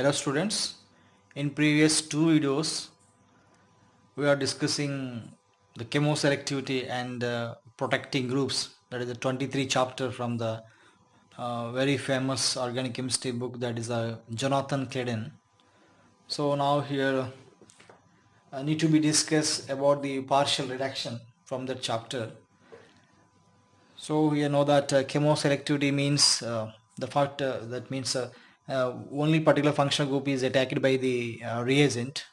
Hello students, in previous two videos we are discussing the chemoselectivity and protecting groups, that is the 23 chapter from the very famous organic chemistry book, that is Jonathan Clayden. So now here need to be discussed about the partial reduction from that chapter. So we know that chemoselectivity means the fact that means only particular functional group is attacked by the reagent.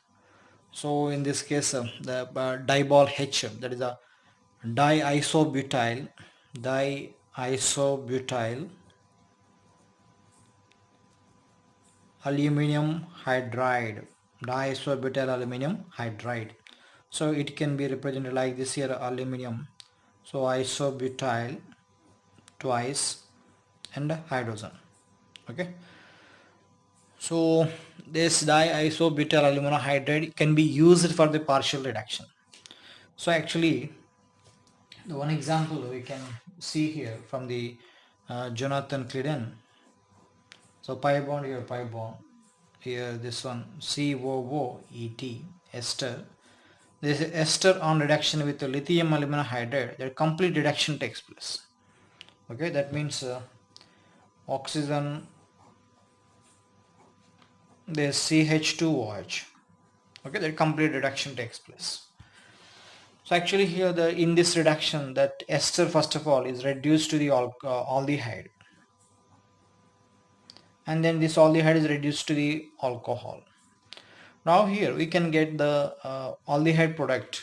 So in this case, the dibol H, that is a diisobutyl aluminum hydride, diisobutyl aluminum hydride. So it can be represented like this here, aluminum. So isobutyl twice and hydrogen. Okay. So this diisobutyl aluminum hydride can be used for the partial reduction. So actually, the one example we can see here from the Jonathan Clayden. So pi bond here, pi bond here, this one COOET ester. This is ester on reduction with the lithium aluminum hydride. The complete reduction takes place. Okay, that means oxygen, the CH2OH. Okay, the complete reduction takes place. So actually here in this reduction, that ester first of all is reduced to the aldehyde, and then this aldehyde is reduced to the alcohol. Now here we can get the aldehyde product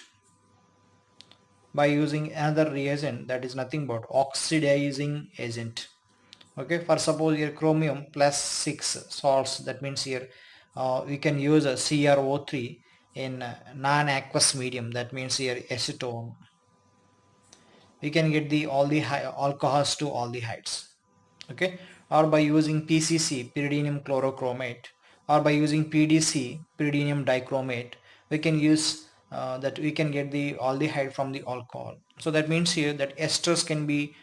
by using another reagent, that is nothing but oxidizing agent. Okay, for suppose here chromium plus 6 salts, that means here we can use a CrO3 in non-aqueous medium, that means here acetone. We can get the alcohols to aldehydes. Okay, or by using PCC, pyridinium chlorochromate, or by using PDC, pyridinium dichromate, we can use that we can get the aldehyde from the alcohol. So that means here that esters can be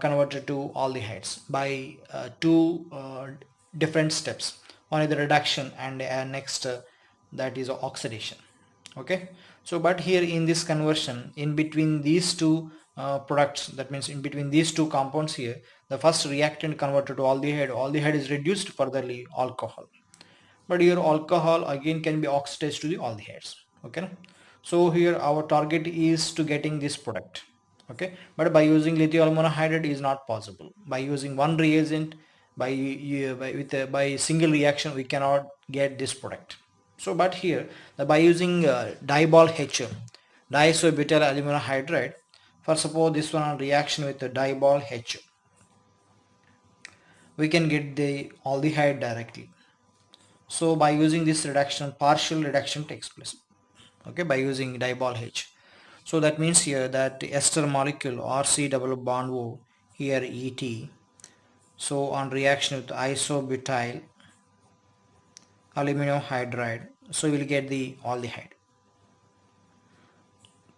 converted to aldehydes by two different steps. One is the reduction, and next that is oxidation. Okay, so but here in this conversion, in between these two products, that means in between these two compounds here, the first reactant converted to aldehyde is reduced furtherly alcohol, but here alcohol again can be oxidized to the aldehydes. Okay, so here our target is to getting this product. Okay, but by using lithium aluminum hydride is not possible. By using one reagent, by single reaction we cannot get this product. So but here by using dibol H, diisobutyl aluminum hydride, for suppose this one on reaction with the dibol H, we can get the aldehyde directly. So by using this reduction, partial reduction takes place. Okay, by using dibol H. So that means here that the ester molecule RC double bond O, here ET. So on reaction with isobutyl aluminum hydride, so we'll get the aldehyde.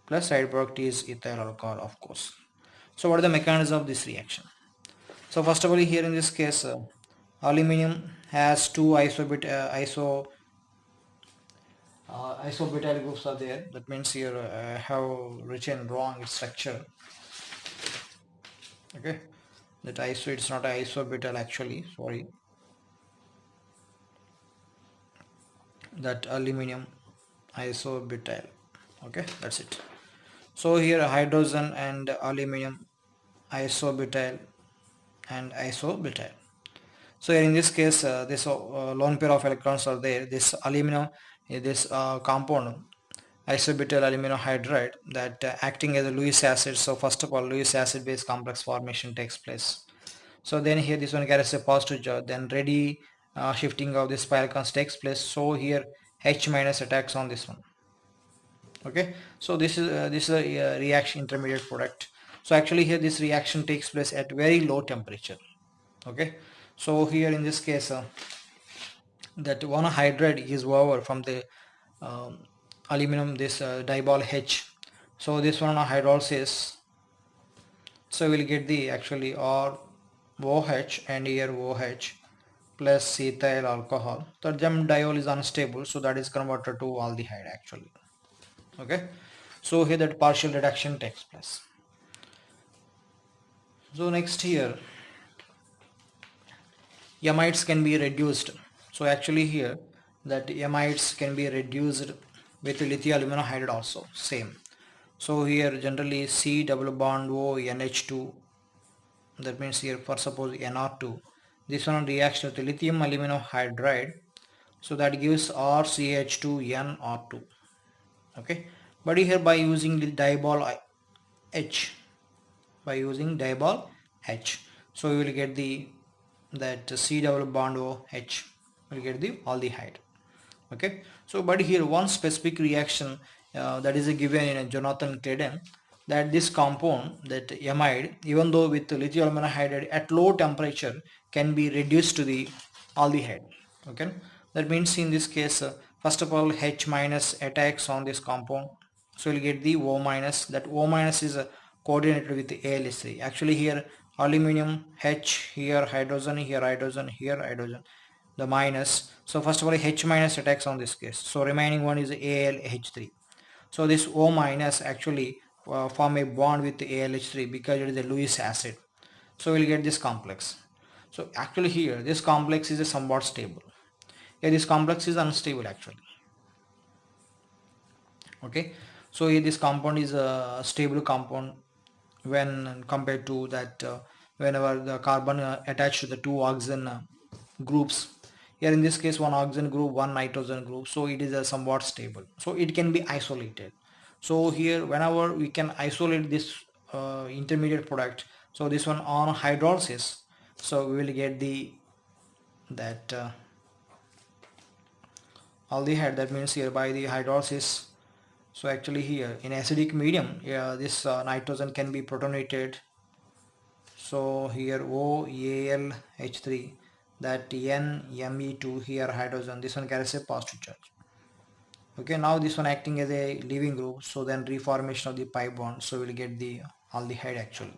Plus side product is ethyl alcohol, of course. So what is the mechanism of this reaction? So first of all, here in this case, aluminum has two isobutyl groups are there. That means here have written wrong its structure. Okay, that iso, it's not isobutyl actually, sorry. That aluminum isobutyl. Okay, that's it. So here hydrogen and aluminum isobutyl and isobutyl. So here in this case, this lone pair of electrons are there. This aluminum, this compound isobutyl aluminum hydride, that acting as a Lewis acid. So first of all, Lewis acid base complex formation takes place. So then here this one carries a positive charge. Then ready shifting of this pi electrons takes place. So here H minus attacks on this one. Okay, so this is a reaction intermediate product. So actually here this reaction takes place at very low temperature. Okay, so here in this case that one hydride is over from the um, aluminum, this dibol H. So this one hydrolysis, so we'll get the actually or OH and here OH plus ethyl alcohol. Tertium diol is unstable, so that is converted to aldehyde actually. Okay, so here that partial reduction takes place. So next here, amides can be reduced. So actually here that amides can be reduced with lithium aluminum hydride also same. So here generally C double bond O NH2, that means here for suppose NR2, this one reacts with lithium aluminum hydride, so that gives RCH2NR2. Okay, but here by using the diol H, by using diol H, so you will get the that C double bond O H will get the aldehyde. Okay, so but here one specific reaction that is given in a Jonathan Clayden, that this compound that amide, even though with lithium aluminum hydride at low temperature, can be reduced to the aldehyde. Okay, that means in this case first of all H minus attacks on this compound, so you'll get the O minus. That O minus is coordinated with the AlH3. Actually here aluminum H, here hydrogen, here hydrogen, here hydrogen, the minus. So first of all H minus attacks on this case, so remaining one is AlH3. So this O minus actually form a bond with the AlH3 because it is a Lewis acid, so we'll get this complex. So actually here this complex is a somewhat stable. Here this complex is unstable actually. Okay, so here this compound is a stable compound when compared to that whenever the carbon attached to the two oxygen groups. Here in this case one oxygen group, one nitrogen group, so it is somewhat stable, so it can be isolated. So here whenever we can isolate this intermediate product, so this one on hydrolysis, so we will get the that aldehyde. That means here by the hydrolysis, so actually here in acidic medium, yeah, this nitrogen can be protonated. So here OAlH3, that NMe2, here hydrogen, this one carries a positive charge. Okay, now this one acting as a leaving group, so then reformation of the pi bond, so we'll get the aldehyde actually.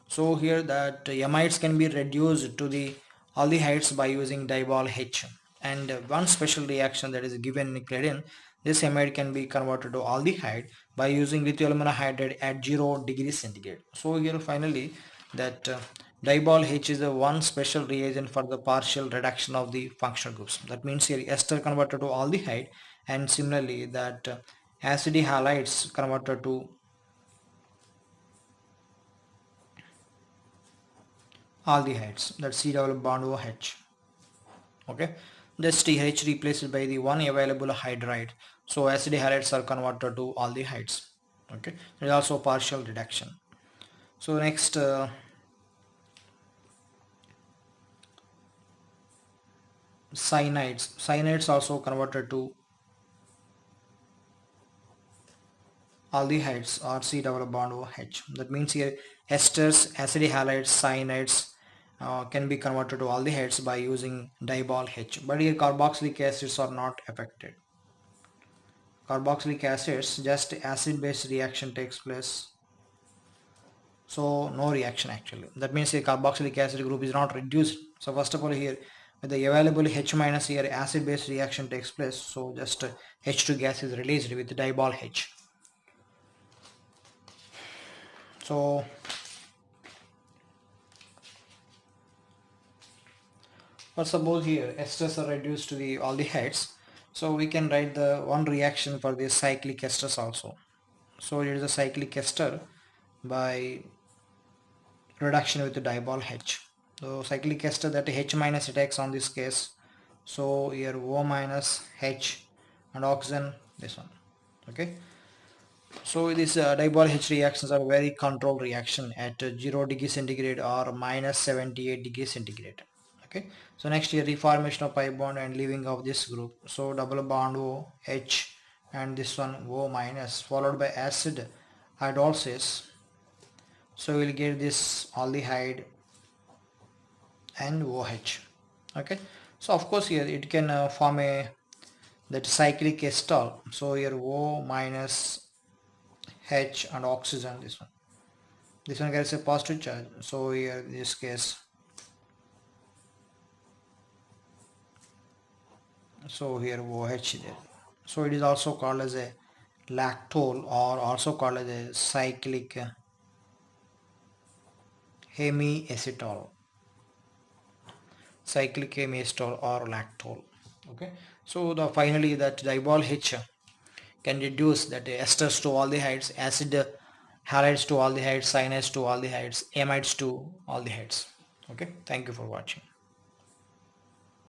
So here that amides can be reduced to the aldehydes by using diol H, and one special reaction that is given in Clayden, this amide can be converted to aldehyde by using lithium aluminum hydride at 0 degrees centigrade. So here finally that diol H is a one special reagent for the partial reduction of the functional groups. That means here ester converted to aldehyde, and similarly that acidic halides converted to aldehydes, that C double bond OH. Okay, this TH replaced by the one available hydride, so acidic halides are converted to aldehydes. Okay, there is also partial reduction. So next cyanides also converted to aldehydes or C double bond OH. That means here esters, acidic halides, cyanides can be converted to aldehydes by using diol H, but here carboxylic acids are not affected. Carboxylic acids, just acid base reaction takes place, so no reaction actually. That means the carboxylic acid group is not reduced. So first of all here with the available H minus, here acid base reaction takes place, so just H2 gas is released with diol H. So but suppose here esters are reduced to the aldehydes, so we can write the one reaction for the cyclic esters also. So it is a cyclic ester by reduction with the diol H. So cyclic ester, that H minus attacks on this case, so here O minus H and oxygen this one. Okay, so this diol H reactions are very controlled reaction at 0 degree centigrade or minus 78 degree centigrade. Okay, so next here reformation of pi bond and leaving of this group, so double bond O H and this one O minus followed by acid hydrolysis, so we'll get this aldehyde and OH. Okay, so of course here it can form a that cyclic ester, so here O minus H and oxygen, this one carries a positive charge, so here in this case So here OH there. So it is also called as a lactol, or also called as a cyclic hemiacetal, cyclic hemiacetal or lactol. Okay, so the finally that diol H can reduce that esters to aldehydes, acid halides to aldehydes, cyanides to aldehydes, amides to aldehydes. Okay, thank you for watching.